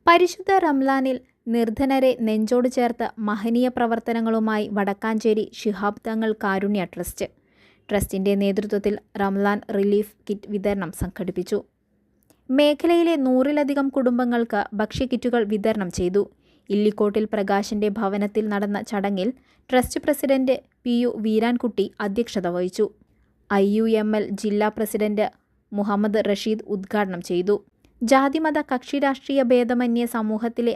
പരിശുദ്ധ റംലാനിൽ നിർധനരെ നെഞ്ചോട് ചേർത്ത് മഹനീയ പ്രവർത്തനങ്ങളുമായി വടക്കാഞ്ചേരി ശിഹാബ് തങ്ങൾ കാരുണ്യ ട്രസ്റ്റ്. ട്രസ്റ്റിൻ്റെ നേതൃത്വത്തിൽ റംലാൻ റിലീഫ് കിറ്റ് വിതരണം സംഘടിപ്പിച്ചു. മേഖലയിലെ 100-ലധികം കുടുംബങ്ങൾക്ക് ഭക്ഷ്യക്കിറ്റുകൾ വിതരണം ചെയ്തു. ഇല്ലിക്കോട്ടിൽ പ്രകാശിൻ്റെ ഭവനത്തിൽ നടന്ന ചടങ്ങിൽ ട്രസ്റ്റ് പ്രസിഡന്റ് PU വീരാൻകുട്ടി അധ്യക്ഷത വഹിച്ചു. IUML ജില്ലാ പ്രസിഡന്റ് മുഹമ്മദ് റഷീദ് ഉദ്ഘാടനം ചെയ്തു. ജാതിമത കക്ഷിരാഷ്ട്രീയ ഭേദമന്യേ സമൂഹത്തിലെ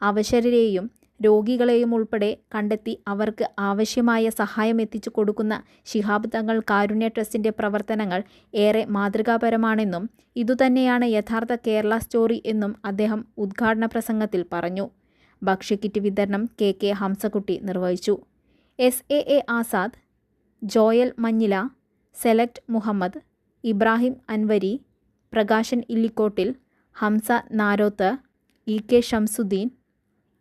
അവശരെയും രോഗികളെയും ഉൾപ്പെടെ കണ്ടെത്തി അവർക്ക് ആവശ്യമായ സഹായം എത്തിച്ചു കൊടുക്കുന്ന ശിഹാബ് തങ്ങൾ കാരുണ്യ ട്രസ്റ്റിൻ്റെ പ്രവർത്തനങ്ങൾ ഏറെ മാതൃകാപരമാണെന്നും ഇതുതന്നെയാണ് യഥാർത്ഥ കേരള സ്റ്റോറി എന്നും അദ്ദേഹം ഉദ്ഘാടന പ്രസംഗത്തിൽ പറഞ്ഞു. ഭക്ഷ്യക്കിറ്റ് വിതരണം KK ഹംസക്കുട്ടി നിർവഹിച്ചു. SAA ആസാദ്, ജോയൽ മഞ്ഞില, സെലക്ട് മുഹമ്മദ്, ഇബ്രാഹിം അൻവരി, പ്രകാശൻ ഇല്ലിക്കോട്ടിൽ, ഹംസ നാരോത്ത്, EK ഷംസുദ്ദീൻ,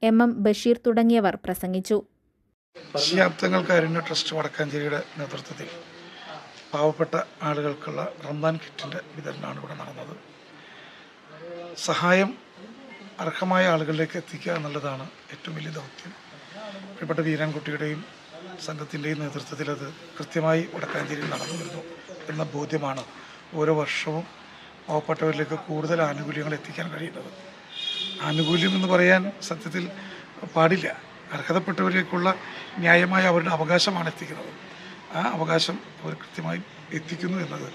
MM ബഷീർ തുടങ്ങിയവർ പ്രസംഗിച്ചു. ശിഹാബ് തങ്ങൾ കാരുണ്യ ട്രസ്റ്റ് വടക്കാഞ്ചേരിയുടെ നേതൃത്വത്തിൽ പാവപ്പെട്ട ആളുകൾക്കുള്ള റംദാൻ കിറ്റിൻ്റെ വിതരണമാണ് ഇവിടെ നടന്നത്. സഹായം അർഹമായ ആളുകളിലേക്ക് എത്തിക്കുക എന്നുള്ളതാണ് ഏറ്റവും വലിയ ദൗത്യം. പ്രിയപ്പെട്ട വീരാൻകുട്ടിയുടെയും സംഘത്തിൻ്റെയും നേതൃത്വത്തിൽ അത് കൃത്യമായി വടക്കാഞ്ചേരിയിൽ നടന്നു വരുന്നു എന്ന ബോധ്യമാണ് ഓരോ വർഷവും പാവപ്പെട്ടവരിലേക്ക് കൂടുതൽ ആനുകൂല്യങ്ങൾ എത്തിക്കാൻ കഴിയുന്നത്. ആനുകൂല്യം എന്ന് പറയാൻ സത്യത്തിൽ പാടില്ല. അർഹതപ്പെട്ടവരിലേക്കുള്ള ന്യായമായ അവരുടെ അവകാശമാണ് എത്തിക്കുന്നത്. ആ അവകാശം അവർ കൃത്യമായി എത്തിക്കുന്നു എന്നത്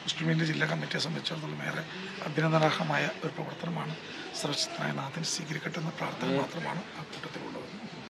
മുസ്ലിം ലീഗ് ജില്ലാ കമ്മിറ്റിയെ സംബന്ധിച്ചിടത്തോളം ഏറെ അഭിനന്ദനാർഹമായ ഒരു പ്രവർത്തനമാണ്. സർവശക്തനായ നാഥൻ സ്വീകരിക്കട്ടെ എന്ന പ്രാർത്ഥന മാത്രമാണ് ആ കൂട്ടത്തിലുള്ളത്.